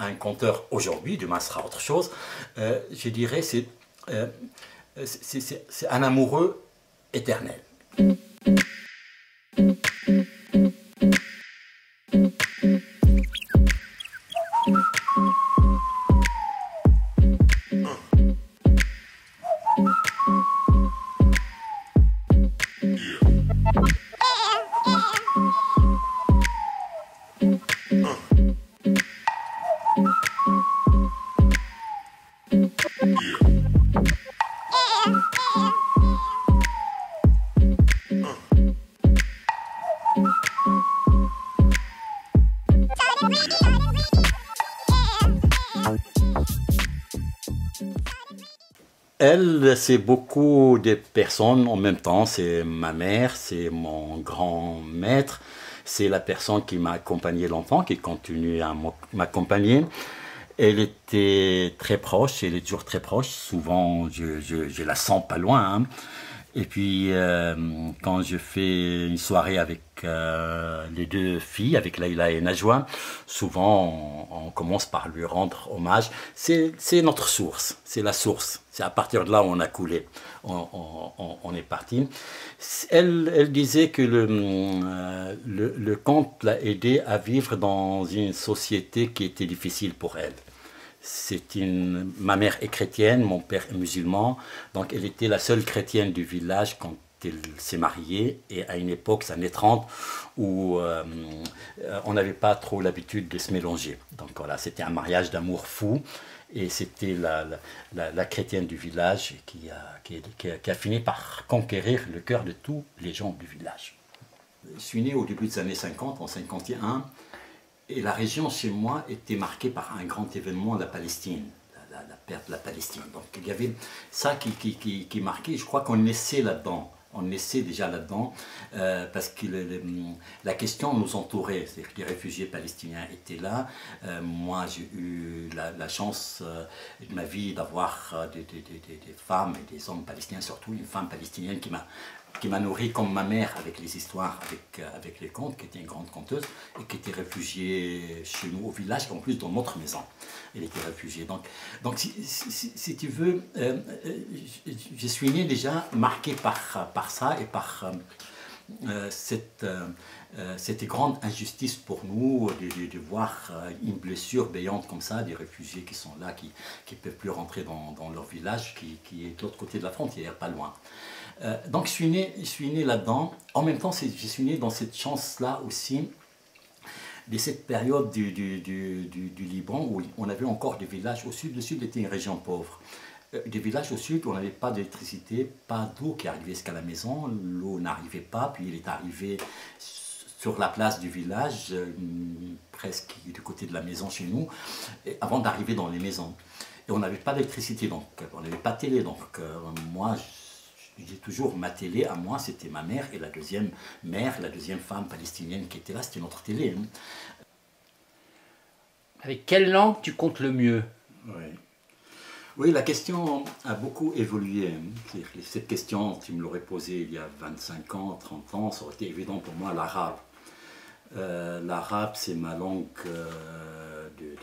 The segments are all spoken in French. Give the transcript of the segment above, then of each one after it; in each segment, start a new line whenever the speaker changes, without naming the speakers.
un conteur aujourd'hui, demain sera autre chose, je dirais c'est un amoureux éternel. Elle, c'est beaucoup de personnes en même temps. C'est ma mère, c'est mon grand maître, c'est la personne qui m'a accompagné longtemps, qui continue à m'accompagner. Elle était très proche, elle est toujours très proche. Souvent, je la sens pas loin, hein. Et puis, quand je fais une soirée avec les deux filles, avec Laïla et Najwa, souvent on commence par lui rendre hommage. C'est notre source, c'est la source. C'est à partir de là où on a coulé, on est parti. Elle disait que le conte l'a aidé à vivre dans une société qui était difficile pour elle. Ma mère est chrétienne, mon père est musulman, donc elle était la seule chrétienne du village quand elle s'est mariée, et à une époque, les années 30, où on n'avait pas trop l'habitude de se mélanger. Donc voilà, c'était un mariage d'amour fou, et c'était la chrétienne du village qui a fini par conquérir le cœur de tous les gens du village. Je suis né au début des années 50, en 51. Et la région chez moi était marquée par un grand événement, la Palestine, la perte de la Palestine. Donc il y avait ça qui marquait, je crois qu'on naissait là-dedans. On naissait déjà là-dedans parce que la question nous entourait, c'est-à-dire que les réfugiés palestiniens étaient là. Moi, j'ai eu la chance de ma vie d'avoir des femmes et des hommes palestiniens, surtout une femme palestinienne qui m'a nourri comme ma mère avec les histoires, avec les contes, qui était une grande conteuse et qui était réfugiée chez nous au village, en plus dans notre maison. Elle était réfugiée. Donc si tu veux, je suis né déjà marqué par ça et par cette grande injustice pour nous de voir une blessure béante comme ça, des réfugiés qui sont là, qui ne peuvent plus rentrer dans leur village, qui est de l'autre côté de la frontière, pas loin. Donc je suis né là-dedans. En même temps, je suis né dans cette chance-là aussi, de cette période du Liban où on avait encore des villages au sud. Le sud était une région pauvre. Des villages au sud où on n'avait pas d'électricité, pas d'eau qui arrivait jusqu'à la maison, l'eau n'arrivait pas, puis elle est arrivée sur la place du village, presque du côté de la maison chez nous, avant d'arriver dans les maisons. Et on n'avait pas d'électricité, donc on n'avait pas de télé, donc moi, j'ai toujours ma télé à moi, c'était ma mère, et la deuxième mère, la deuxième femme palestinienne qui était là, c'était notre télé.
Avec quelle langue tu comptes le mieux?
Oui, la question a beaucoup évolué. Cette question, tu me l'aurais posée il y a 25 ans, 30 ans, ça aurait été évident pour moi, l'arabe. L'arabe, c'est ma langue de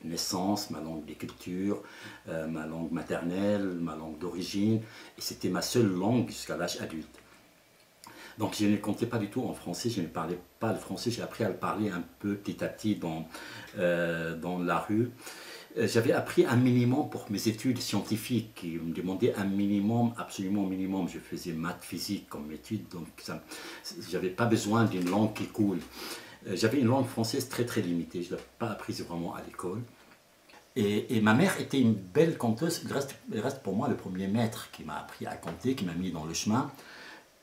naissance, ma langue d'écriture, ma langue maternelle, ma langue d'origine, et c'était ma seule langue jusqu'à l'âge adulte. Donc je ne comptais pas du tout en français, je ne parlais pas le français, j'ai appris à le parler un peu petit à petit dans la rue. J'avais appris un minimum pour mes études scientifiques, qui me demandaient un minimum, absolument minimum. Je faisais maths, physique comme étude, donc je n'avais pas besoin d'une langue qui coule. J'avais une langue française très très limitée, je ne l'ai pas apprise vraiment à l'école. Et ma mère était une belle conteuse, il reste pour moi le premier maître qui m'a appris à compter, qui m'a mis dans le chemin,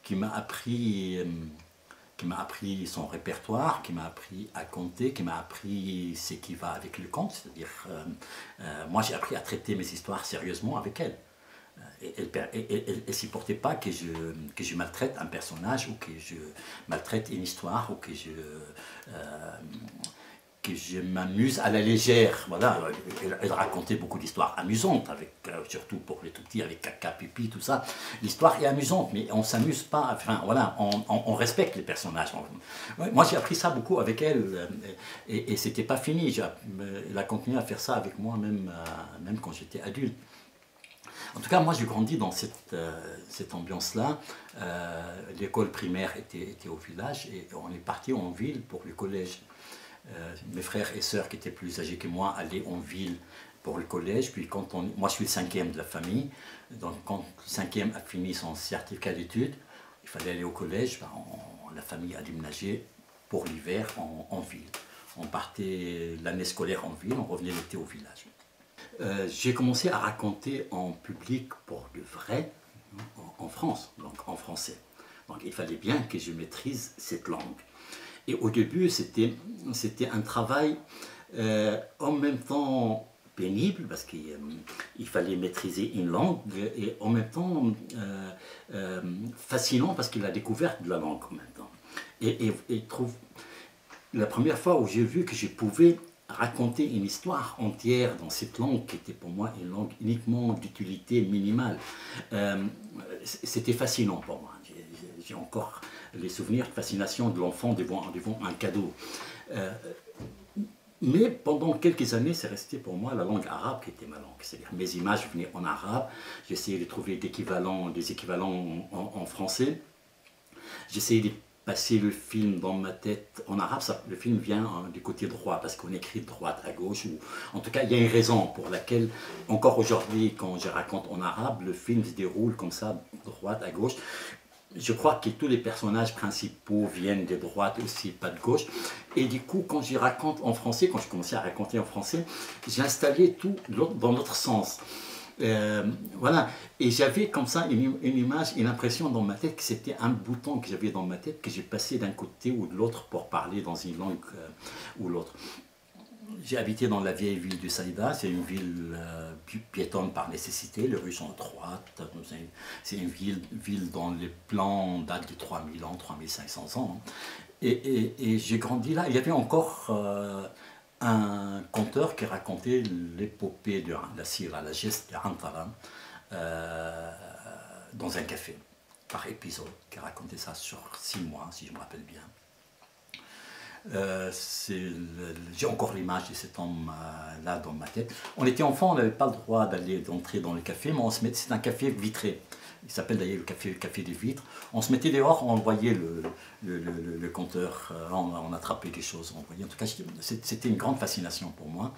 qui m'a appris son répertoire, qui m'a appris à compter, qui m'a appris ce qui va avec le conte, c'est-à-dire, moi j'ai appris à traiter mes histoires sérieusement avec elle. Elle ne supportait pas que je maltraite un personnage, ou que je maltraite une histoire, ou que je m'amuse à la légère. Voilà, elle racontait beaucoup d'histoires amusantes, avec, surtout pour les tout petits, avec caca, pipi, tout ça. L'histoire est amusante, mais on ne s'amuse pas, enfin voilà, on respecte les personnages. Moi j'ai appris ça beaucoup avec elle, et c'était pas fini. Elle a continué à faire ça avec moi, même quand j'étais adulte. En tout cas, moi, j'ai grandi dans cette ambiance-là. L'école primaire était au village et on est parti en ville pour le collège. Mes frères et sœurs qui étaient plus âgés que moi allaient en ville pour le collège. Puis moi, je suis le cinquième de la famille. Donc, quand le cinquième a fini son certificat d'études, il fallait aller au collège. La famille a déménagé pour l'hiver en ville. On partait l'année scolaire en ville, on revenait l'été au village. J'ai commencé à raconter en public pour de vrai en France, donc en français. Donc il fallait bien que je maîtrise cette langue. Et au début, c'était un travail en même temps pénible, parce qu'il fallait maîtriser une langue, et en même temps fascinant, parce qu'il a découvert de la langue en même temps. Et la première fois où j'ai vu que je pouvais raconter une histoire entière dans cette langue qui était pour moi une langue uniquement d'utilité minimale, c'était fascinant pour moi. J'ai encore les souvenirs de fascination de l'enfant devant un cadeau. Mais pendant quelques années, c'est resté pour moi la langue arabe qui était ma langue. C'est-à-dire mes images venaient en arabe, j'essayais de trouver des équivalents en français, j'essayais de passer le film dans ma tête en arabe. Le film vient du côté droit, parce qu'on écrit de droite à gauche, ou en tout cas il y a une raison pour laquelle encore aujourd'hui quand je raconte en arabe, le film se déroule comme ça, droite à gauche. Je crois que tous les personnages principaux viennent de droite aussi, pas de gauche. Et du coup, quand je raconte en français, quand je commençais à raconter en français, j'ai installé tout dans l'autre sens. Voilà, et j'avais comme ça une image, une impression dans ma tête que c'était un bouton que j'avais dans ma tête, que j'ai passé d'un côté ou de l'autre pour parler dans une langue ou l'autre. J'ai habité dans la vieille ville de Saïda, c'est une ville piétonne par nécessité, les rues sont étroites, c'est une ville dont les plans datent de 3000 ans, 3500 ans. Et j'ai grandi là, il y avait encore un conteur qui racontait l'épopée de la Sira, la geste de Antara, dans un café, par épisode, qui racontait ça sur 6 mois, si je me rappelle bien. J'ai encore l'image de cet homme-là dans ma tête. On était enfants, on n'avait pas le droit d'entrer dans le café, mais c'est un café vitré. Il s'appelle d'ailleurs le café des vitres. On se mettait dehors, on voyait le compteur, on attrapait des choses. On voyait. En tout cas, c'était une grande fascination pour moi.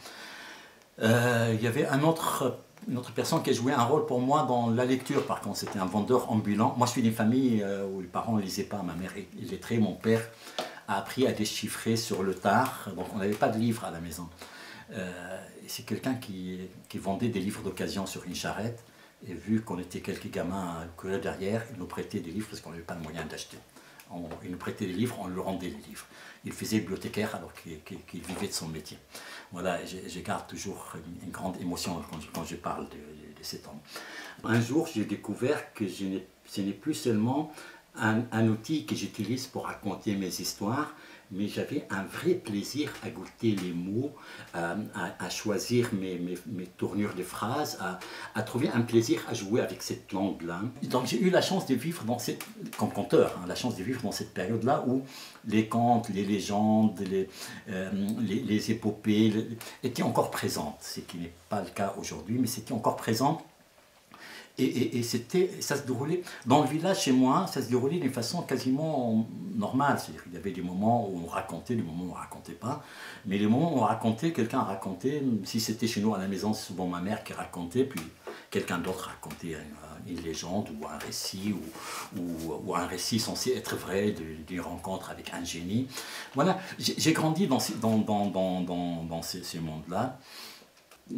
Il y avait une autre personne qui a joué un rôle pour moi dans la lecture, par contre, c'était un vendeur ambulant. Moi, je suis d'une famille où les parents ne lisaient pas. Ma mère est illettrée, mon père a appris à déchiffrer sur le tard, donc on n'avait pas de livres à la maison. C'est quelqu'un qui vendait des livres d'occasion sur une charrette, et vu qu'on était quelques gamins à courir derrière, il nous prêtait des livres parce qu'on n'avait pas de moyen d'acheter. Il nous prêtait des livres, on lui rendait les livres. Il faisait bibliothécaire alors qu'il vivait de son métier. Voilà, je garde toujours une grande émotion quand je parle de cet homme. Un jour, j'ai découvert que ce n'est plus seulement un outil que j'utilise pour raconter mes histoires, mais j'avais un vrai plaisir à goûter les mots, à choisir mes tournures de phrases, à trouver un plaisir à jouer avec cette langue-là. Donc j'ai eu la chance de vivre comme conteur, la chance de vivre dans cette période-là où les contes, les légendes, les épopées étaient encore présentes, ce qui n'est pas le cas aujourd'hui, mais c'était encore présent. Et ça se déroulait, dans le village chez moi, ça se déroulait d'une façon quasiment normale. C'est-à-dire qu'il y avait des moments où on racontait, des moments où on ne racontait pas. Mais les moments où on racontait, quelqu'un racontait, si c'était chez nous à la maison, c'est souvent ma mère qui racontait, puis quelqu'un d'autre racontait une légende ou un récit, ou un récit censé être vrai d'une rencontre avec un génie. Voilà, j'ai grandi dans ces mondes-là.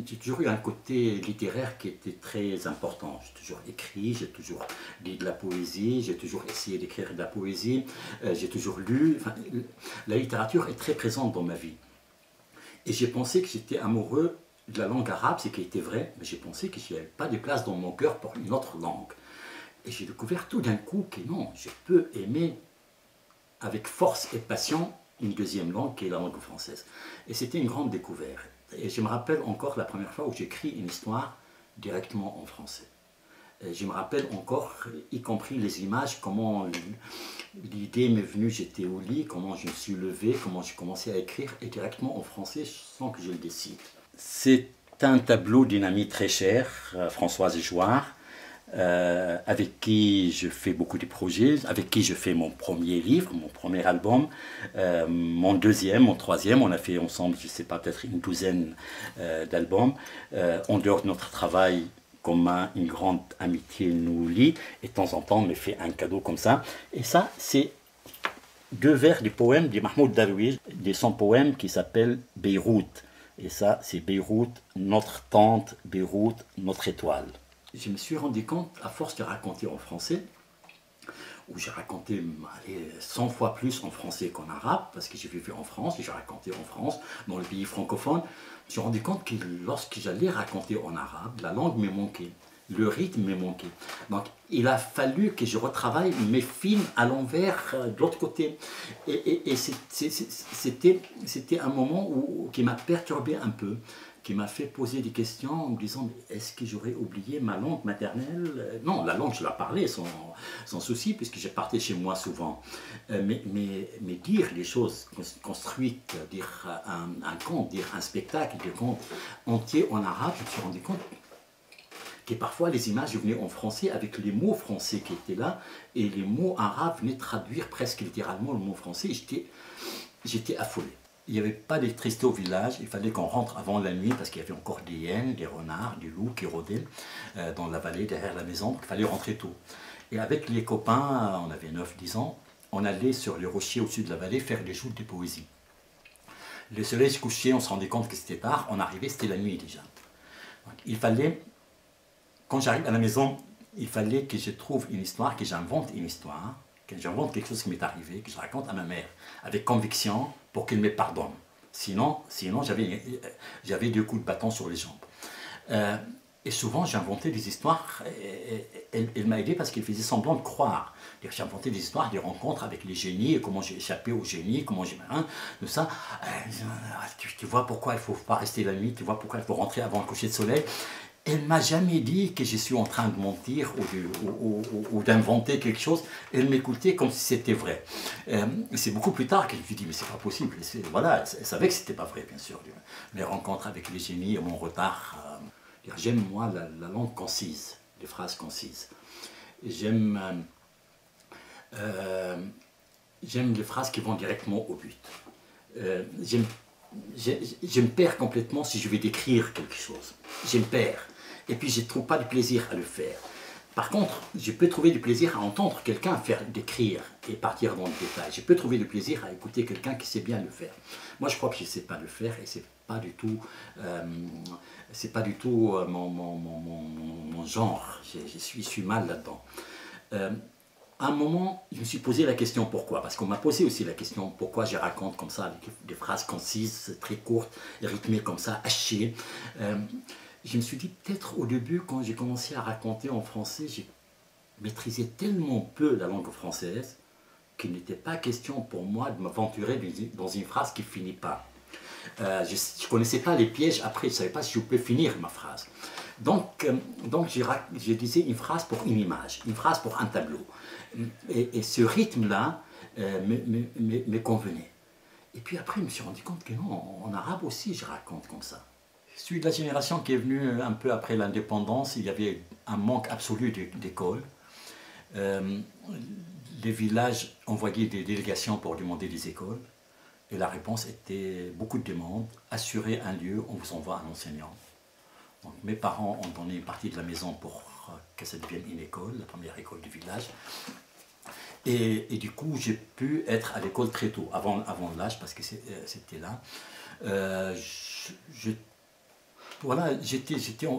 J'ai toujours eu un côté littéraire qui était très important. J'ai toujours écrit, j'ai toujours lu de la poésie, j'ai toujours essayé d'écrire de la poésie, j'ai toujours lu. Enfin, la littérature est très présente dans ma vie. Et j'ai pensé que j'étais amoureux de la langue arabe, ce qui était vrai, mais j'ai pensé qu'il n'y avait pas de place dans mon cœur pour une autre langue. Et j'ai découvert tout d'un coup que non, je peux aimer avec force et passion une deuxième langue qui est la langue française. Et c'était une grande découverte. Et je me rappelle encore la première fois où j'écris une histoire directement en français. Et je me rappelle encore, y compris les images, comment l'idée m'est venue, j'étais au lit, comment je me suis levé, comment j'ai commencé à écrire, et directement en français sans que je le décide. C'est un tableau d'une amie très chère, Françoise Jouard, avec qui je fais beaucoup de projets, avec qui je fais mon premier livre, mon premier album, mon deuxième, mon troisième. On a fait ensemble, je ne sais pas, peut-être une douzaine d'albums. En dehors de notre travail commun, une grande amitié nous lie, et de temps en temps on me fait un cadeau comme ça. Et ça, c'est 2 vers du poème de Mahmoud Darwish, de son poème qui s'appelle Beyrouth. Et ça, c'est Beyrouth, notre tente, Beyrouth, notre étoile. Je me suis rendu compte, à force de raconter en français, où j'ai raconté 100 fois plus en français qu'en arabe, parce que j'ai vécu en France, et j'ai raconté en France, dans le pays francophone, je me suis rendu compte que lorsque j'allais raconter en arabe, la langue me manquait, le rythme me manquait. Donc il a fallu que je retravaille mes films à l'envers, de l'autre côté. Et c'était un moment qui m'a perturbé un peu, qui m'a fait poser des questions en me disant, est-ce que j'aurais oublié ma langue maternelle? Non, la langue, je la parlais sans souci, puisque je partais chez moi souvent. Mais dire les choses construites, dire un conte, dire un spectacle, des contes entiers en arabe, je me suis rendu compte que parfois les images venaient en français avec les mots français qui étaient là, et les mots arabes venaient traduire presque littéralement le mot français, et j'étais affolé. Il n'y avait pas d'électricité au village, il fallait qu'on rentre avant la nuit parce qu'il y avait encore des hyènes, des renards, des loups qui rôdaient dans la vallée derrière la maison, donc il fallait rentrer tôt. Et avec les copains, on avait 9-10 ans, on allait sur les rochers au-dessus de la vallée faire des joutes de poésie. Le soleil se couchait, on se rendait compte que c'était tard, on arrivait, c'était la nuit déjà. Donc, il fallait, quand j'arrive à la maison, il fallait que je trouve une histoire, que j'invente une histoire, que j'invente quelque chose qui m'est arrivé, que je raconte à ma mère, avec conviction, pour qu'elle me pardonne. Sinon j'avais 2 coups de bâton sur les jambes. Et souvent, j'inventais des histoires, elle m'a aidé parce qu'elle faisait semblant de croire. J'inventais des histoires, des rencontres avec les génies, et comment j'ai échappé aux génies, comment j'ai... de ça. Tu vois pourquoi il ne faut pas rester la nuit, tu vois pourquoi il faut rentrer avant le coucher de soleil. Elle ne m'a jamais dit que je suis en train de mentir ou d'inventer quelque chose. Elle m'écoutait comme si c'était vrai. C'est beaucoup plus tard que je me suis dit, mais c'est pas possible. Voilà, elle savait que c'était pas vrai, bien sûr. Mes rencontres avec les génies et mon retard. J'aime, moi, la langue concise, les phrases concises. J'aime les phrases qui vont directement au but. Je me perds complètement si je vais décrire quelque chose. Je me perds. Et puis je ne trouve pas de plaisir à le faire. Par contre, je peux trouver du plaisir à entendre quelqu'un faire décrire et partir dans le détail. Je peux trouver du plaisir à écouter quelqu'un qui sait bien le faire. Moi, je crois que je ne sais pas le faire et c'est pas du tout mon genre. Je suis mal là-dedans. À un moment, je me suis posé la question pourquoi. Parce qu'on m'a posé aussi la question pourquoi je raconte comme ça, des phrases concises, très courtes, rythmées comme ça, hachées. Je me suis dit, peut-être au début, quand j'ai commencé à raconter en français, j'ai maîtrisé tellement peu la langue française qu'il n'était pas question pour moi de m'aventurer dans une phrase qui ne finit pas. Je ne connaissais pas les pièges après, je ne savais pas si je pouvais finir ma phrase. Donc je disais une phrase pour une image, une phrase pour un tableau. Et ce rythme-là me convenait. Et puis après, je me suis rendu compte que non, en arabe aussi, je raconte comme ça. Je suis de la génération qui est venue un peu après l'indépendance. Il y avait un manque absolu d'écoles. Les villages envoyaient des délégations pour demander des écoles. Et la réponse était beaucoup de demandes. Assurer un lieu, on vous envoie un enseignant. Donc mes parents ont donné une partie de la maison pour que ça devienne une école, la première école du village. Et du coup, j'ai pu être à l'école très tôt, avant l'âge, parce que c'était là. Voilà,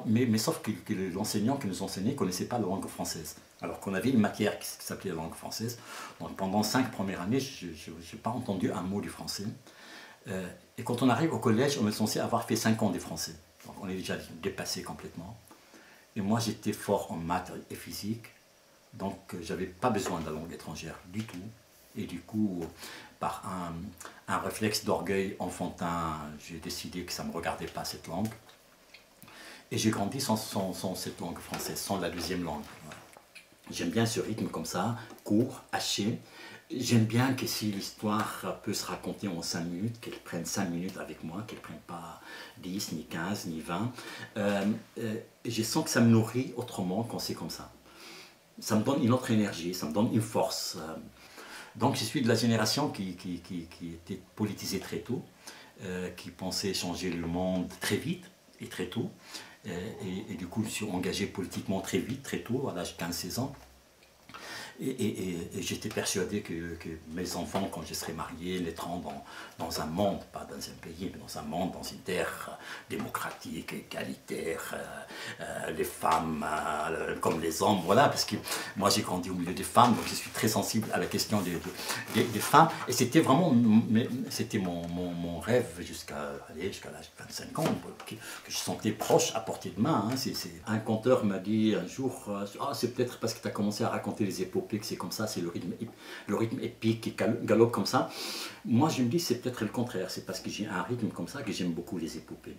mais sauf que l'enseignant qui nous enseignait ne connaissait pas la langue française. Alors qu'on avait une matière qui s'appelait la langue française. Donc pendant 5 premières années, je n'ai pas entendu un mot du français. Et quand on arrive au collège, on est censé avoir fait 5 ans de français. Donc on est déjà dépassé complètement. Et moi, j'étais fort en maths et physique. Donc, je n'avais pas besoin de la langue étrangère du tout. Et du coup, par un réflexe d'orgueil enfantin, j'ai décidé que ça ne me regardait pas cette langue. Et j'ai grandi sans cette langue française, sans la deuxième langue. Voilà. J'aime bien ce rythme comme ça, court, haché. J'aime bien que si l'histoire peut se raconter en 5 minutes, qu'elle prenne 5 minutes avec moi, qu'elle ne prenne pas 10, ni 15, ni 20. Je sens que ça me nourrit autrement quand c'est comme ça. Ça me donne une autre énergie, ça me donne une force. Donc je suis de la génération qui était politisée très tôt, qui pensait changer le monde très vite et très tôt. Et du coup, je suis engagé politiquement très vite, très tôt, à l'âge de 15-16 ans. Et j'étais persuadé que mes enfants, quand je serais marié, naîtront dans un monde, pas dans un pays, mais dans un monde, dans une terre démocratique, égalitaire, les femmes comme les hommes, voilà, parce que moi j'ai grandi au milieu des femmes, donc je suis très sensible à la question des femmes, et c'était vraiment mon rêve jusqu'à l'âge de 25 ans, que je sentais proche, à portée de main. Hein. Un conteur m'a dit un jour, c'est peut-être parce que tu as commencé à raconter les épopées que c'est comme ça, c'est le rythme épique qui galope comme ça. Moi je me dis c'est peut-être le contraire, c'est parce que j'ai un rythme comme ça que j'aime beaucoup les épopées.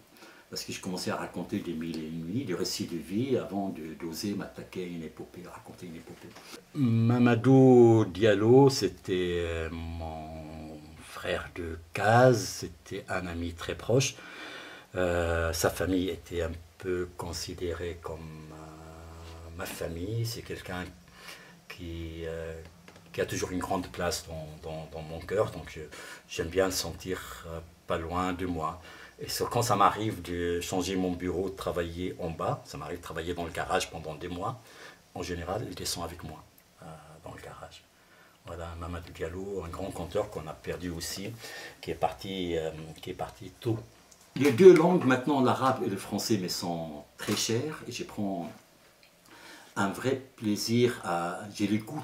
Parce que je commençais à raconter des mille et une nuits, des récits de vie avant d'oser m'attaquer à une épopée, à raconter une épopée. Mamadou Diallo, c'était mon frère de case, c'était un ami très proche. Sa famille était un peu considérée comme ma famille, c'est quelqu'un qui a toujours une grande place dans mon cœur, donc j'aime bien le sentir pas loin de moi. Et quand ça m'arrive de changer mon bureau, de travailler en bas, ça m'arrive de travailler dans le garage pendant des mois, en général, il descend avec moi dans le garage. Voilà, Mamadou Diallo, un grand conteur qu'on a perdu aussi, qui est parti tôt. Les deux langues, maintenant l'arabe et le français, me sont très chères, et je prends un vrai plaisir j'ai les goûts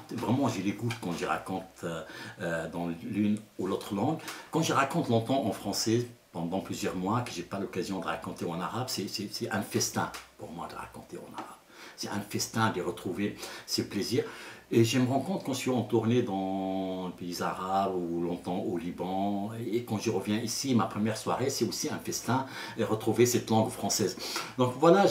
quand je raconte dans l'une ou l'autre langue. Quand je raconte longtemps en français, pendant plusieurs mois, que je n'ai pas l'occasion de raconter en arabe, c'est un festin pour moi de raconter en arabe. C'est un festin de retrouver ce plaisir. Et je me rends compte quand je suis en tournée dans les pays arabes ou longtemps au Liban, et quand je reviens ici, ma première soirée, c'est aussi un festin de retrouver cette langue française. Donc voilà,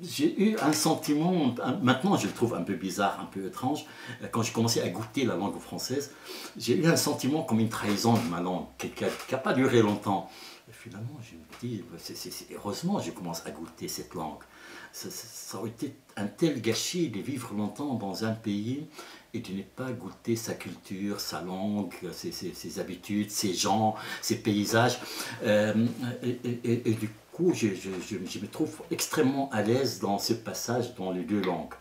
j'ai eu un sentiment, maintenant je le trouve un peu bizarre, un peu étrange, quand j'ai commencé à goûter la langue française, j'ai eu un sentiment comme une trahison de ma langue, qui n'a pas duré longtemps. Et finalement, je me dis, heureusement je commence à goûter cette langue. Ça aurait été un tel gâchis de vivre longtemps dans un pays et de ne pas goûter sa culture, sa langue, ses habitudes, ses gens, ses paysages. Et du coup, je me trouve extrêmement à l'aise dans ce passage dans les deux langues.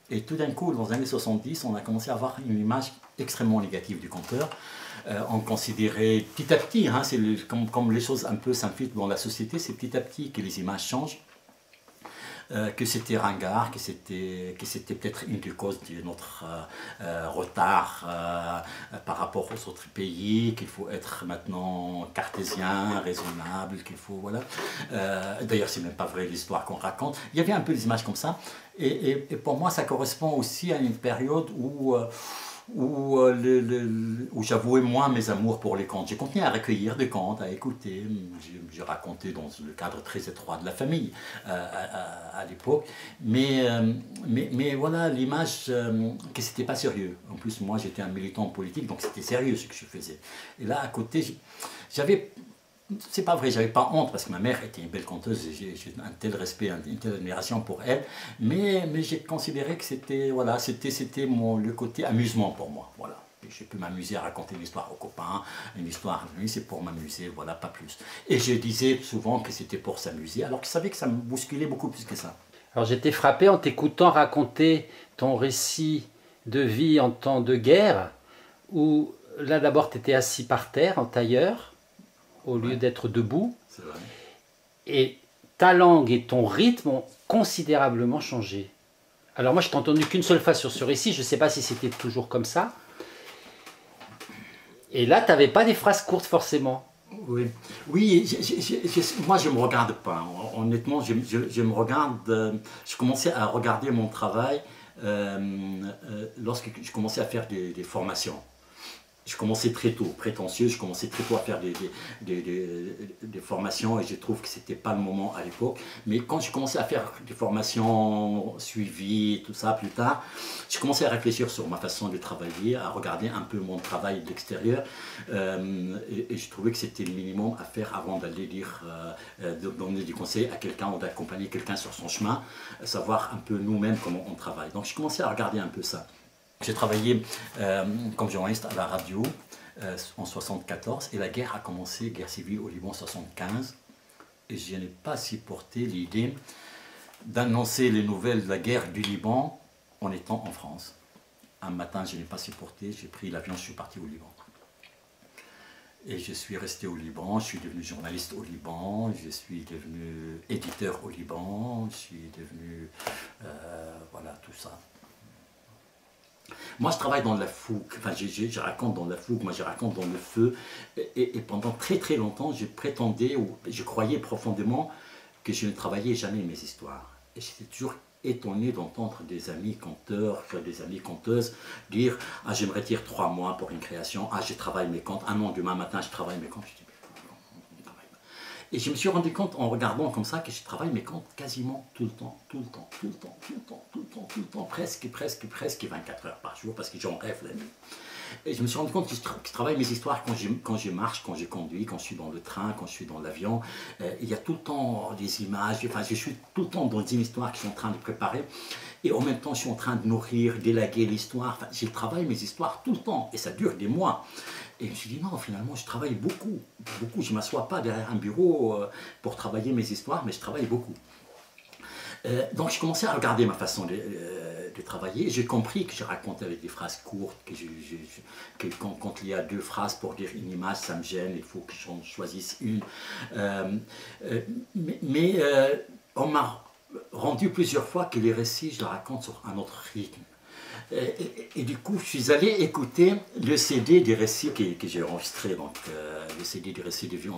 Et tout d'un coup, dans les années 70, on a commencé à avoir une image extrêmement négative du conteur. On considérait petit à petit, hein, comme les choses un peu s'infiltrent dans la société, c'est petit à petit que les images changent. Que c'était ringard, que c'était peut-être une des causes de notre retard par rapport aux autres pays, qu'il faut être maintenant cartésien, raisonnable, qu'il faut, voilà. D'ailleurs, c'est même pas vrai l'histoire qu'on raconte. Il y avait un peu des images comme ça, et pour moi, ça correspond aussi à une période où j'avouais moins mes amours pour les contes. J'ai continué à recueillir des contes, à écouter. J'ai raconté dans le cadre très étroit de la famille à l'époque. Mais voilà, l'image que c'était pas sérieux. En plus, moi, j'étais un militant politique, donc c'était sérieux ce que je faisais. Et là, à côté, j'avais... C'est pas vrai, j'avais pas honte parce que ma mère était une belle conteuse, j'ai un tel respect, une telle admiration pour elle, mais j'ai considéré que c'était voilà, le côté amusement pour moi, voilà. Et je peux m'amuser à raconter une histoire aux copains, une histoire à lui, c'est pour m'amuser, voilà, pas plus. Et je disais souvent que c'était pour s'amuser, alors que je savais que ça me bousculait beaucoup plus que ça.
Alors j'étais frappé en t'écoutant raconter ton récit de vie en temps de guerre, où là d'abord tu étais assis par terre en tailleur, au lieu d'être debout.
C'est vrai.
Et ta langue et ton rythme ont considérablement changé. Alors moi, je t'ai entendu qu'une seule fois sur ce récit, je ne sais pas si c'était toujours comme ça. Et là, tu n'avais pas des phrases courtes forcément.
Oui, moi je ne me regarde pas. Honnêtement, je me regarde. Je commençais à regarder mon travail lorsque je commençais à faire des formations. Je commençais très tôt, prétentieux, je commençais très tôt à faire des formations et je trouve que ce n'était pas le moment à l'époque. Mais quand j'ai commencé à faire des formations suivies, tout ça plus tard, j'ai commencé à réfléchir sur ma façon de travailler, à regarder un peu mon travail de l'extérieur et je trouvais que c'était le minimum à faire avant d'aller donner des conseils à quelqu'un ou d'accompagner quelqu'un sur son chemin, savoir un peu nous-mêmes comment on travaille. Donc j'ai commencé à regarder un peu ça. J'ai travaillé comme journaliste à la radio en 1974 et la guerre a commencé, guerre civile au Liban en 1975. Et je n'ai pas supporté l'idée d'annoncer les nouvelles de la guerre du Liban en étant en France. Un matin, je n'ai pas supporté, j'ai pris l'avion, je suis parti au Liban. Et je suis resté au Liban, je suis devenu journaliste au Liban, je suis devenu éditeur au Liban, je suis devenu... voilà, tout ça. Moi, je travaille dans la fougue, enfin, je raconte dans la fougue, moi, je raconte dans le feu. Et pendant très très longtemps, je prétendais, ou je croyais profondément que je ne travaillais jamais mes histoires. Et j'étais toujours étonné d'entendre des amis conteurs, des amies conteuses dire « Ah, je me retire 3 mois pour une création, ah, je travaille mes contes, ah non, demain matin, je travaille mes contes. » Et je me suis rendu compte en regardant comme ça que je travaille mes contes quasiment tout le temps, presque 24 heures par jour parce que j'en rêve la nuit. Et je me suis rendu compte que je travaille mes histoires quand je marche, quand je conduis, quand je suis dans le train, quand je suis dans l'avion. Il y a tout le temps des images, enfin je suis tout le temps dans une histoire que je suis en train de préparer. Et en même temps, je suis en train de nourrir, d'élaguer l'histoire. Enfin, je travaille mes histoires tout le temps et ça dure des mois. Et je me suis dit, non, finalement, je travaille beaucoup. Je ne m'assois pas derrière un bureau pour travailler mes histoires, mais je travaille beaucoup. Donc, je commençais à regarder ma façon de travailler. J'ai compris que je raconte avec des phrases courtes, que quand il y a 2 phrases pour dire une image, ça me gêne, il faut que j'en choisisse une. Mais on m'a rendu plusieurs fois que les récits, je les raconte sur un autre rythme. Et du coup, je suis allé écouter le CD des récits que j'ai enregistré, donc le CD des récits de vie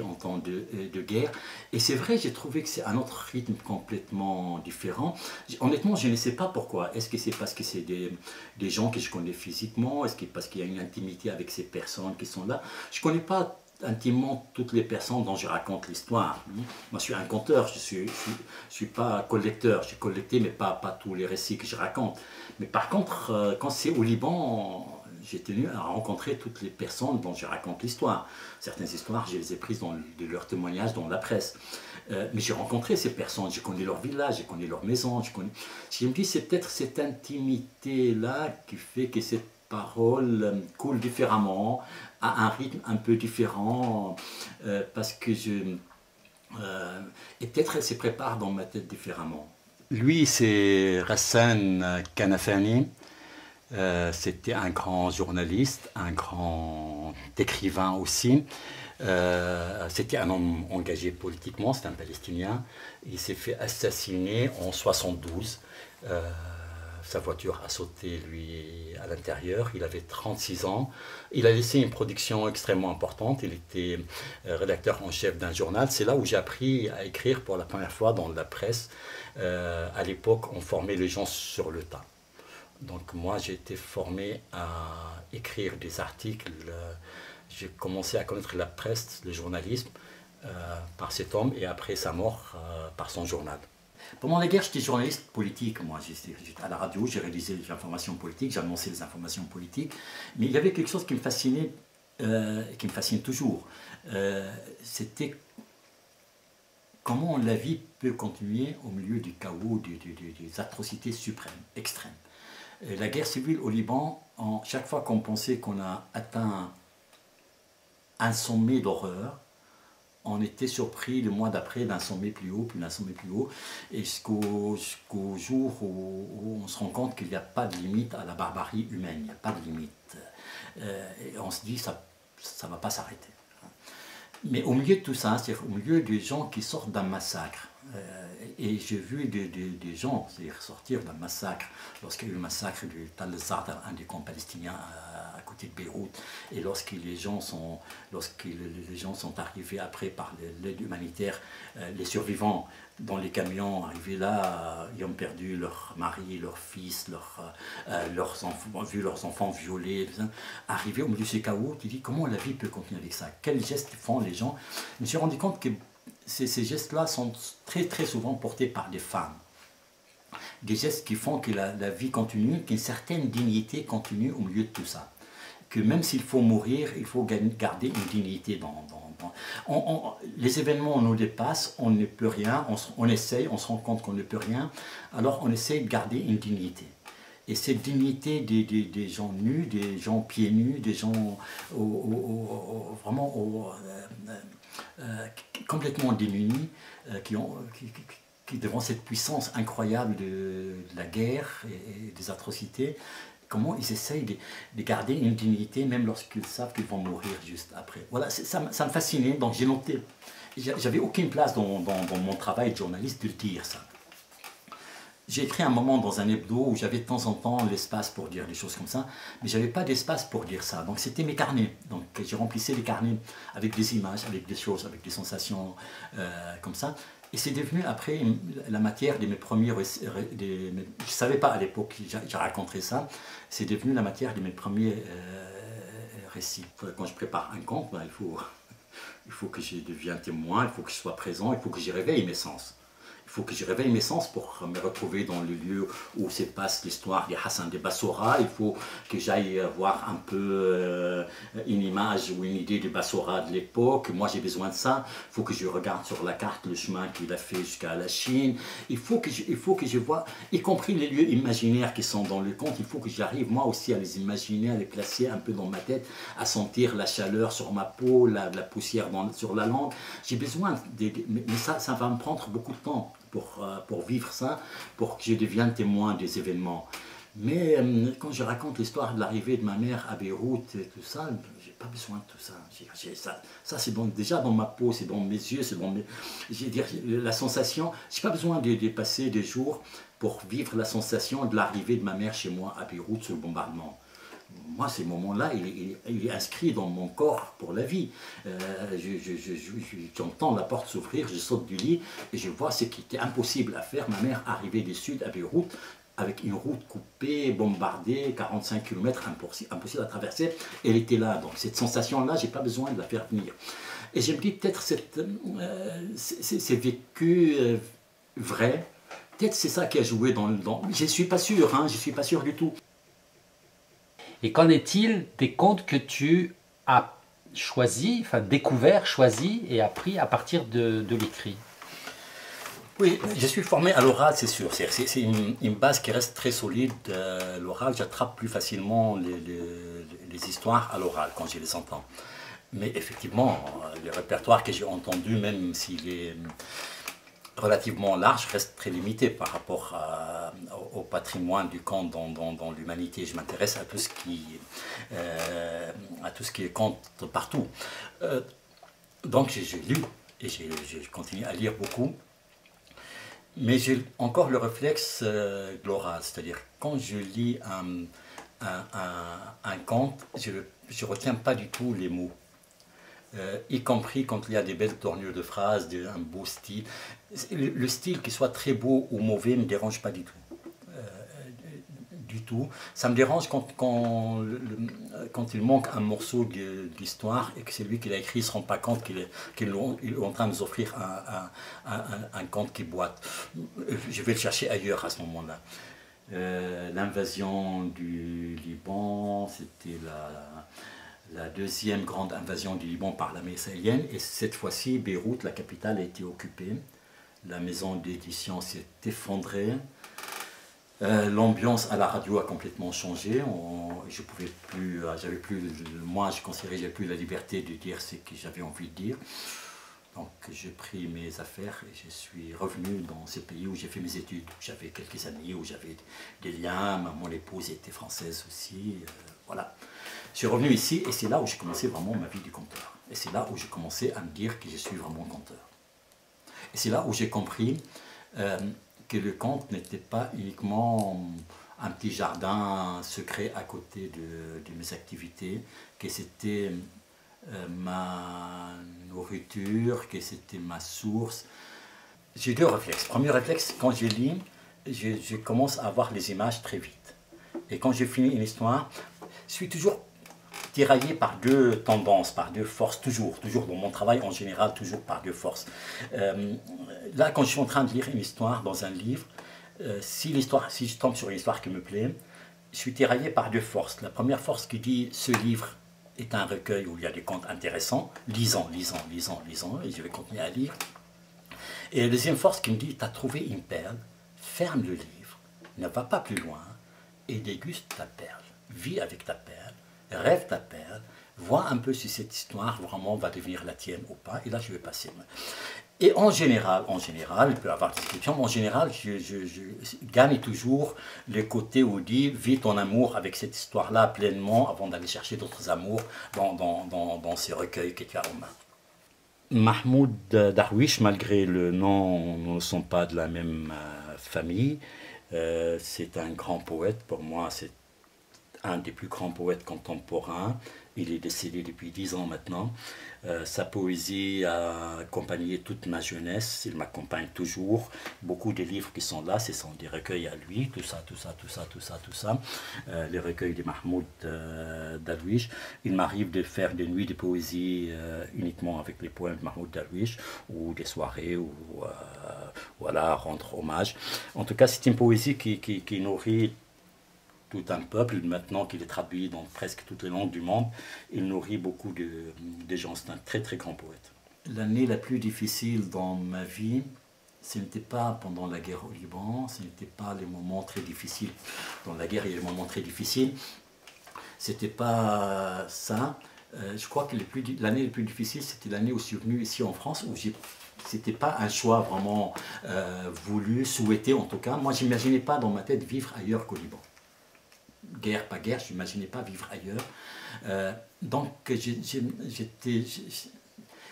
en temps de guerre. Et c'est vrai, j'ai trouvé que c'est un autre rythme complètement différent. Honnêtement, je ne sais pas pourquoi. Est-ce que c'est parce que c'est des gens que je connais physiquement? Est-ce que parce qu'il y a une intimité avec ces personnes qui sont là? Je ne connais pas intimement toutes les personnes dont je raconte l'histoire. Moi, je suis un conteur, je ne suis pas collecteur. J'ai collecté, mais pas tous les récits que je raconte. Mais par contre, quand c'est au Liban, j'ai tenu à rencontrer toutes les personnes dont je raconte l'histoire. Certaines histoires, je les ai prises de leurs témoignages dans la presse. Mais j'ai rencontré ces personnes, je connais leur village, je connais leur maison. Je me dis, c'est peut-être cette intimité-là qui fait que cette parole coule différemment, à un rythme un peu différent, parce que et peut-être elle se prépare dans ma tête différemment. Lui, c'est Ghassan Kanafani. C'était un grand journaliste, un grand écrivain aussi. C'était un homme engagé politiquement, c'est un Palestinien. Il s'est fait assassiner en 1972. Sa voiture a sauté, lui, à l'intérieur. Il avait 36 ans. Il a laissé une production extrêmement importante. Il était rédacteur en chef d'un journal. C'est là où j'ai appris à écrire pour la première fois dans la presse. À l'époque, on formait les gens sur le tas. Donc moi, j'ai été formé à écrire des articles. J'ai commencé à connaître la presse, le journalisme, par cet homme, et après sa mort, par son journal. Pendant la guerre, j'étais journaliste politique. Moi, j'étais à la radio, j'ai réalisé les informations politiques, j'annonçais les informations politiques. Mais il y avait quelque chose qui me fascinait, qui me fascine toujours. C'était comment la vie peut continuer au milieu du chaos, des atrocités suprêmes, extrêmes. La guerre civile au Liban, chaque fois qu'on pensait qu'on a atteint un sommet d'horreur, on était surpris le mois d'après d'un sommet plus haut, puis d'un sommet plus haut, et jusqu'au jour où on se rend compte qu'il n'y a pas de limite à la barbarie humaine, il n'y a pas de limite. Et on se dit, ça ne va pas s'arrêter. Mais au milieu de tout ça, c'est-à-dire au milieu des gens qui sortent d'un massacre, Et j'ai vu des gens sortir d'un massacre, lorsqu'il y a eu le massacre du Tal Zar, un des camps palestiniens à côté de Beyrouth, et lorsque les gens sont arrivés après par l'aide humanitaire, les survivants dans les camions arrivés là, ils ont perdu leur mari, leur fils, leurs enfants, vu leurs enfants violés, arrivés au milieu de ces chaos, tu dis comment la vie peut continuer avec ça, quels gestes font les gens. Je me suis rendu compte que ces gestes-là sont très très souvent portés par des femmes. Des gestes qui font que la vie continue, qu'une certaine dignité continue au milieu de tout ça. Que même s'il faut mourir, il faut garder une dignité. Les événements nous dépassent, on ne peut rien, on essaye, on se rend compte qu'on ne peut rien, alors on essaye de garder une dignité. Et cette dignité des gens nus, des gens pieds nus, des gens vraiment complètement démunis, qui devant cette puissance incroyable de la guerre et des atrocités, comment ils essayent de garder une dignité même lorsqu'ils savent qu'ils vont mourir juste après. Voilà, ça me fascinait, donc j'ai noté. J'avais aucune place dans mon travail de journaliste de dire ça. J'ai écrit un moment dans un hebdo où j'avais de temps en temps l'espace pour dire des choses comme ça, mais je n'avais pas d'espace pour dire ça. Donc c'était mes carnets. Donc je remplissais les carnets avec des images, avec des choses, avec des sensations comme ça. Et c'est devenu après la matière de mes premiers... je ne savais pas à l'époque que j'ai raconté ça. C'est devenu la matière de mes premiers récits. Quand je prépare un conte, ben, il faut que je devienne témoin, il faut que je sois présent, il faut que j'y réveille mes sens. Il faut que je réveille mes sens pour me retrouver dans le lieu où se passe l'histoire de Hassan de Bassora. Il faut que j'aille voir un peu une image ou une idée de Bassora de l'époque. Moi, j'ai besoin de ça. Il faut que je regarde sur la carte le chemin qu'il a fait jusqu'à la Chine. Il faut que je vois, y compris les lieux imaginaires qui sont dans le conte, il faut que j'arrive moi aussi à les imaginer, à les placer un peu dans ma tête, à sentir la chaleur sur ma peau, la poussière sur la langue. J'ai besoin, mais ça va me prendre beaucoup de temps pour vivre ça, pour que je devienne témoin des événements. Mais quand je raconte l'histoire de l'arrivée de ma mère à Beyrouth et tout ça, j'ai pas besoin de tout ça. Ça c'est déjà dans ma peau, c'est dans mes yeux, c'est dans mes... dire, la sensation, j'ai pas besoin de passer des jours pour vivre la sensation de l'arrivée de ma mère chez moi à Beyrouth sous le bombardement. Moi, ces moments-là, il est inscrit dans mon corps pour la vie. J'entends la porte s'ouvrir, je saute du lit et je vois ce qui était impossible à faire. Ma mère arrivait du sud à Beyrouth avec une route coupée, bombardée, 45 km, impossible à traverser. Elle était là. Donc cette sensation-là, je n'ai pas besoin de la faire venir. Et je me dis peut-être c'est vécu vrai. Peut-être c'est ça qui a joué dans... Je ne suis pas sûr, hein, je ne suis pas sûr du tout.
Et qu'en est-il des contes que tu as choisis, enfin découverts, choisis et appris à partir de l'écrit?
Oui, je suis formé à l'oral, c'est sûr. C'est une base qui reste très solide. L'oral, j'attrape plus facilement les histoires à l'oral quand je les entends. Mais effectivement, le répertoire que j'ai entendu, même s'il est relativement large, reste très limité par rapport au patrimoine du conte dans l'humanité. Je m'intéresse à tout ce qui est conte partout. Donc j'ai lu et j'ai continué à lire beaucoup. Mais j'ai encore le réflexe de l'oral, c'est-à-dire quand je lis un conte, je ne retiens pas du tout les mots. Y compris quand il y a des belles tournures de phrases, un beau style. Le style, qu'il soit très beau ou mauvais, ne me dérange pas du tout. Du tout. Ça me dérange quand il manque un morceau de l'histoire et que c'est lui qui l'a écrit ne se rend pas compte qu'il est en train de nous offrir un conte qui boite. Je vais le chercher ailleurs à ce moment-là. L'invasion du Liban, c'était la deuxième grande invasion du Liban par l'armée israélienne, et cette fois-ci, Beyrouth, la capitale, a été occupée. La maison d'édition s'est effondrée. L'ambiance à la radio a complètement changé. Je pouvais plus, moi, je considérais que j'avais plus la liberté de dire ce que j'avais envie de dire. Donc j'ai pris mes affaires et je suis revenu dans ce pays où j'ai fait mes études. J'avais quelques amis, où j'avais des liens. Mon épouse était française aussi. Voilà. Je suis revenu ici et c'est là où j'ai commencé vraiment ma vie de conteur. Et c'est là où j'ai commencé à me dire que je suis vraiment conteur. Et c'est là où j'ai compris que le conte n'était pas uniquement un petit jardin secret à côté de mes activités, que c'était ma nourriture, que c'était ma source. J'ai deux réflexes. Premier réflexe, quand je lis, je commence à voir les images très vite. Et quand je finis une histoire, je suis toujours tiraillé par deux tendances, par deux forces, toujours dans mon travail en général, toujours par deux forces. Là, quand je suis en train de lire une histoire dans un livre, si je tombe sur une histoire qui me plaît, je suis tiraillé par deux forces. La première force qui dit ce livre est un recueil où il y a des contes intéressants, lisons, et je vais continuer à lire. Et la deuxième force qui me dit, tu as trouvé une perle, ferme le livre, ne va pas plus loin et déguste ta perle. Vis avec ta perle, rêve ta perle, vois un peu si cette histoire vraiment va devenir la tienne ou pas, et là je vais passer. Et en général, il peut y avoir des exceptions, mais en général, je gagne toujours le côté où on dit, vis ton amour avec cette histoire-là pleinement avant d'aller chercher d'autres amours dans ces recueils que tu as en main. Mahmoud Darwish, malgré le nom, nous ne sommes pas de la même famille. C'est un grand poète, pour moi c'est un des plus grands poètes contemporains. Il est décédé depuis 10 ans maintenant. Sa poésie a accompagné toute ma jeunesse, il m'accompagne toujours. Beaucoup des livres qui sont là, ce sont des recueils à lui, tout ça. Les recueils de Mahmoud Darwish. Il m'arrive de faire des nuits de poésie uniquement avec les poèmes de Mahmoud Darwish, ou des soirées, ou voilà, rendre hommage. En tout cas, c'est une poésie qui nourrit tout un peuple, maintenant qu'il est traduit dans presque toutes les langues du monde. Il nourrit beaucoup de gens. C'est un très très grand poète. L'année la plus difficile dans ma vie, ce n'était pas pendant la guerre au Liban, ce n'était pas les moments très difficiles. Dans la guerre, il y a des moments très difficiles. C'était pas ça. Je crois que l'année la plus difficile, c'était l'année où je suis venu ici en France, où c'était pas un choix vraiment voulu, souhaité en tout cas. Moi, j'imaginais pas dans ma tête vivre ailleurs qu'au Liban. Guerre, pas guerre, je n'imaginais pas vivre ailleurs. Donc,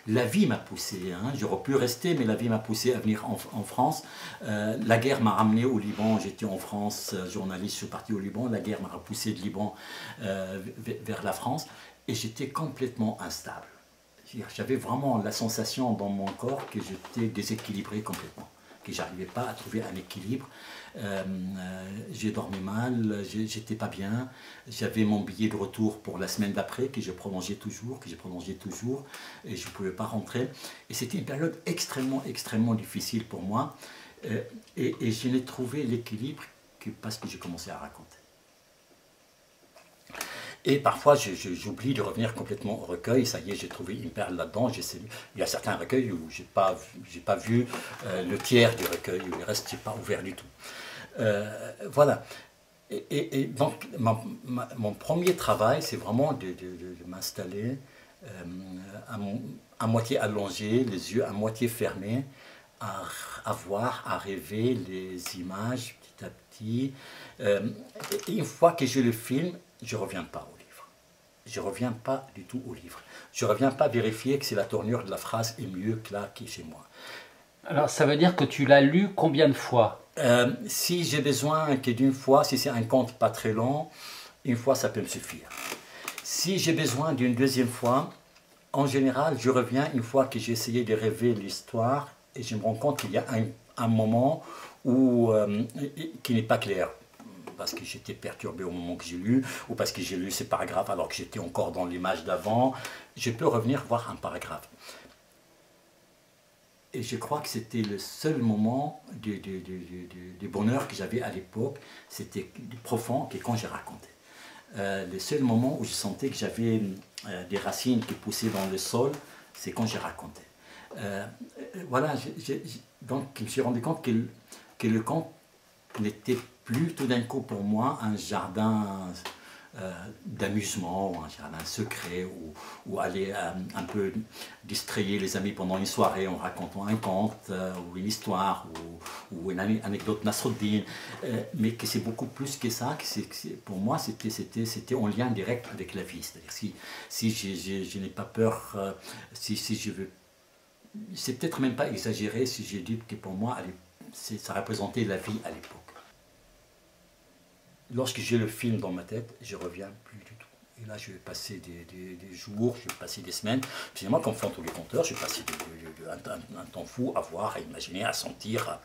la vie m'a poussé. J'aurais pu rester, mais la vie m'a poussé à venir en France. La guerre m'a ramené au Liban. J'étais en France, journaliste, je suis parti au Liban. La guerre m'a repoussé de Liban vers la France. Et j'étais complètement instable. J'avais vraiment la sensation dans mon corps que j'étais déséquilibré complètement, que j'arrivais pas à trouver un équilibre. J'ai dormi mal, j'étais pas bien. J'avais mon billet de retour pour la semaine d'après que j'ai prolongé toujours, et je ne pouvais pas rentrer. Et c'était une période extrêmement difficile pour moi. Et je n'ai trouvé l'équilibre que parce que j'ai commencé à raconter. Et parfois, j'oublie de revenir complètement au recueil. Ça y est, j'ai trouvé une perle là-dedans. Il y a certains recueils où je n'ai pas vu le tiers du recueil, où le reste, je n'ai pas ouvert du tout. Voilà. Et donc, mon premier travail, c'est vraiment de m'installer à moitié allongé, les yeux à moitié fermés, à voir, à rêver les images petit à petit. Et une fois que je le filme, je ne reviens pas au livre. Je ne reviens pas du tout au livre. Je ne reviens pas vérifier que c'est la tournure de la phrase est mieux que là qui est chez moi.
Alors ça veut dire que tu l'as lu combien de fois?
Si j'ai besoin que d'une fois, si c'est un conte pas très long, une fois ça peut me suffire. Si j'ai besoin d'une deuxième fois, en général je reviens une fois que j'ai essayé de rêver l'histoire et je me rends compte qu'il y a un moment qui n'est pas clair. Parce que j'étais perturbé au moment que j'ai lu, ou parce que j'ai lu ces paragraphes alors que j'étais encore dans l'image d'avant, je peux revenir voir un paragraphe. Et je crois que c'était le seul moment de bonheur que j'avais à l'époque, c'était profond, que quand j'ai raconté. Le seul moment où je sentais que j'avais des racines qui poussaient dans le sol, c'est quand j'ai raconté. Voilà, donc je me suis rendu compte que le conte n'était plus tout d'un coup pour moi un jardin d'amusement, ou un jardin secret, ou aller un peu distrayer les amis pendant une soirée en racontant un conte, ou une histoire, ou une anecdote Nasruddin, mais que c'est beaucoup plus que ça, pour moi c'était en lien direct avec la vie. C'est-à-dire si je n'ai pas peur, si je veux c'est peut-être même pas exagéré si j'ai dit que pour moi, ça représentait la vie à l'époque. Lorsque j'ai le film dans ma tête, je reviens plus du tout. Et là, je vais passer des jours, je vais passer des semaines. Finalement, comme font tous les conteurs, je vais passer un temps fou à voir, à imaginer, à sentir,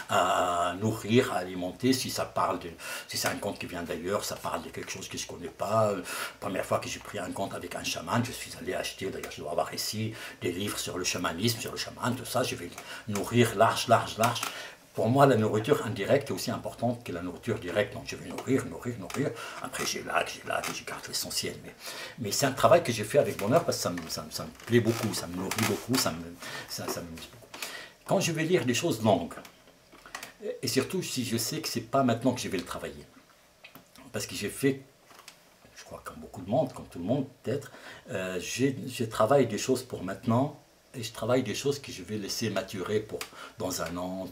à nourrir, à alimenter. Si c'est un conte qui vient d'ailleurs, ça parle de quelque chose que je ne connais pas. La première fois que j'ai pris un conte avec un chaman, je suis allé acheter, d'ailleurs je dois avoir ici, des livres sur le chamanisme, sur le chaman, tout ça. Je vais nourrir large. Pour moi, la nourriture indirecte est aussi importante que la nourriture directe. Donc je vais nourrir. Après je garde l'essentiel. Mais c'est un travail que j'ai fait avec bonheur parce que ça me plaît beaucoup, ça me nourrit beaucoup, ça m'amuse beaucoup. Quand je vais lire des choses longues, et surtout si je sais que ce n'est pas maintenant que je vais le travailler. Parce que j'ai fait, je crois comme beaucoup de monde, comme tout le monde peut-être, je travaille des choses pour maintenant. Et je travaille des choses que je vais laisser maturer dans un an.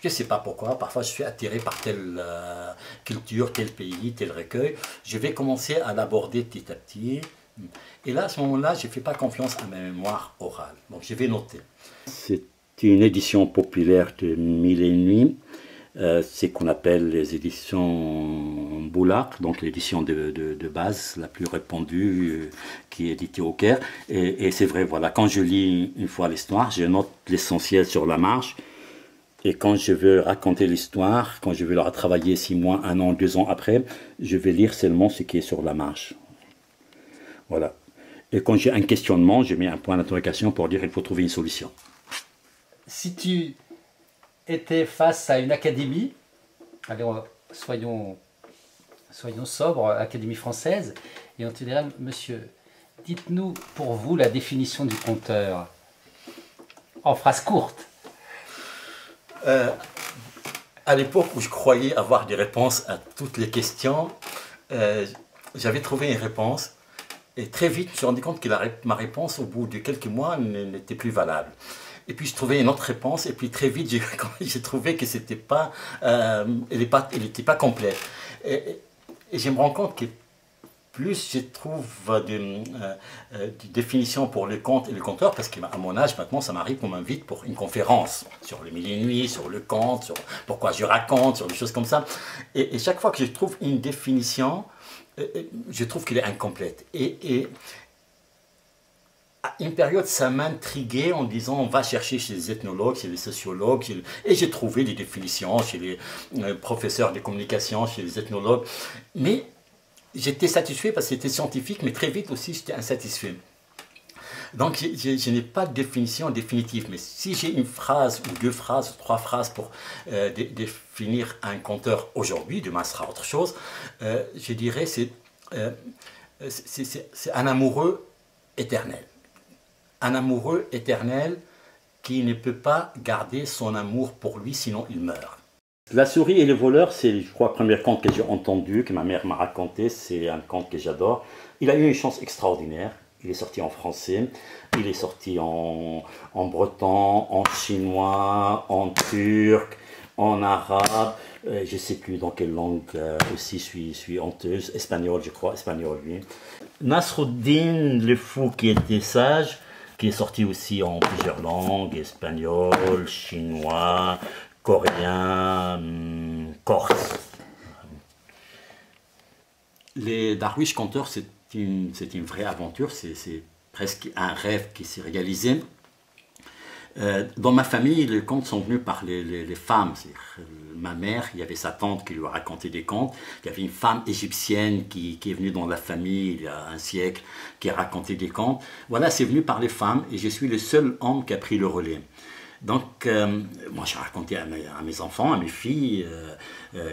Je ne sais pas pourquoi. Parfois, je suis attiré par telle culture, tel pays, tel recueil. Je vais commencer à l'aborder petit à petit. Et là, à ce moment-là, je ne fais pas confiance à ma mémoire orale. Donc, je vais noter. C'est une édition populaire de Mille et une nuits. C'est qu'on appelle les éditions Boulaq, donc l'édition de base, la plus répandue, qui est éditée au Caire. Et c'est vrai, voilà, quand je lis une fois l'histoire, je note l'essentiel sur la marge. Et quand je veux raconter l'histoire, quand je veux la retravailler 6 mois, 1 an, 2 ans après, je vais lire seulement ce qui est sur la marge. Voilà. Et quand j'ai un questionnement, je mets un point d'interrogation pour dire qu'il faut trouver une solution.
Si tu étais face à une académie, allez, soyons sobres, Académie française, et on te dirait, monsieur, dites-nous pour vous la définition du conteur, en phrase courte.
À l'époque où je croyais avoir des réponses à toutes les questions, j'avais trouvé une réponse, et très vite je me suis rendu compte que ma réponse, au bout de quelques mois, n'était plus valable. Et puis je trouvais une autre réponse, et puis très vite j'ai trouvé que c'était pas, elle n'était pas complète. Et je me rends compte que plus je trouve des définitions pour le conte et le conteur, parce qu'à mon âge maintenant, ça m'arrive qu'on m'invite pour une conférence sur les Mille et une nuits, sur le conte, sur pourquoi je raconte, sur des choses comme ça. Et chaque fois que je trouve une définition, je trouve qu'elle est incomplète. Et à une période, ça m'intriguait en disant on va chercher chez les ethnologues, chez les sociologues, et j'ai trouvé des définitions chez les professeurs de communication, chez les ethnologues. Mais j'étais satisfait parce que c'était scientifique, mais très vite aussi j'étais insatisfait. Donc je n'ai pas de définition définitive, mais si j'ai une phrase ou 2 phrases, 3 phrases pour définir un conteur aujourd'hui, demain sera autre chose, je dirais c'est un amoureux éternel. Un amoureux éternel qui ne peut pas garder son amour pour lui, sinon il meurt. La souris et le voleur, c'est, je crois, le premier conte que j'ai entendu, que ma mère m'a raconté. C'est un conte que j'adore. Il a eu une chance extraordinaire. Il est sorti en français, il est sorti en breton, en chinois, en turc, en arabe. Je ne sais plus dans quelle langue aussi je suis honteuse. Espagnol, je crois, espagnol, oui. Nasruddin, le fou qui était sage, qui est sorti aussi en plusieurs langues, espagnol, chinois, coréen, corse. Les Darwish conteurs, c'est une vraie aventure, c'est presque un rêve qui s'est réalisé. Dans ma famille, les contes sont venus par les femmes. Ma mère, il y avait sa tante qui lui a raconté des contes. Il y avait une femme égyptienne qui est venue dans la famille il y a un siècle, qui a raconté des contes. Voilà, c'est venu par les femmes et je suis le seul homme qui a pris le relais. Donc, moi, j'ai raconté à mes enfants, à mes filles,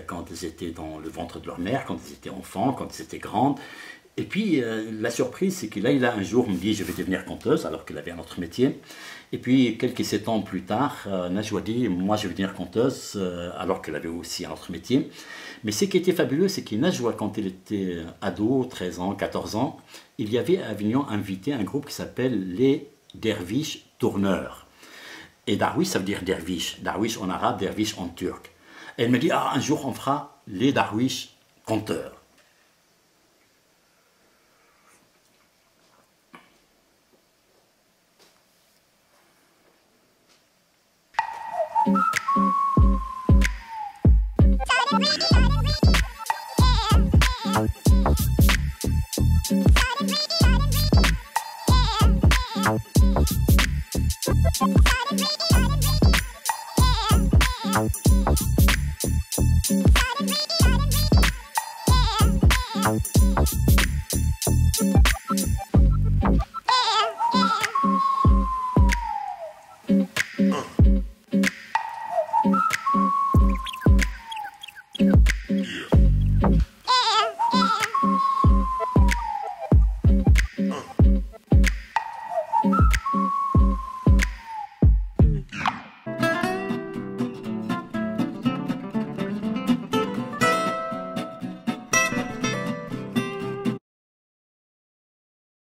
quand elles étaient dans le ventre de leur mère, quand elles étaient enfants, quand elles étaient grandes. Et puis, la surprise, c'est que là, il a un jour me dit, je vais devenir conteuse, alors qu'elle avait un autre métier. Et puis, quelques 7 ans plus tard, Najwa dit, moi, je vais devenir conteuse, alors qu'elle avait aussi un autre métier. Mais ce qui était fabuleux, c'est que Najwa, quand elle était ado, 13 ans, 14 ans, il y avait à Avignon invité un groupe qui s'appelle les Derviches Tourneurs. Et Darwish, ça veut dire derviche. Darwish en arabe, derviche en turc. Et elle me dit, ah, un jour, on fera les Darwish conteurs.
Thank you.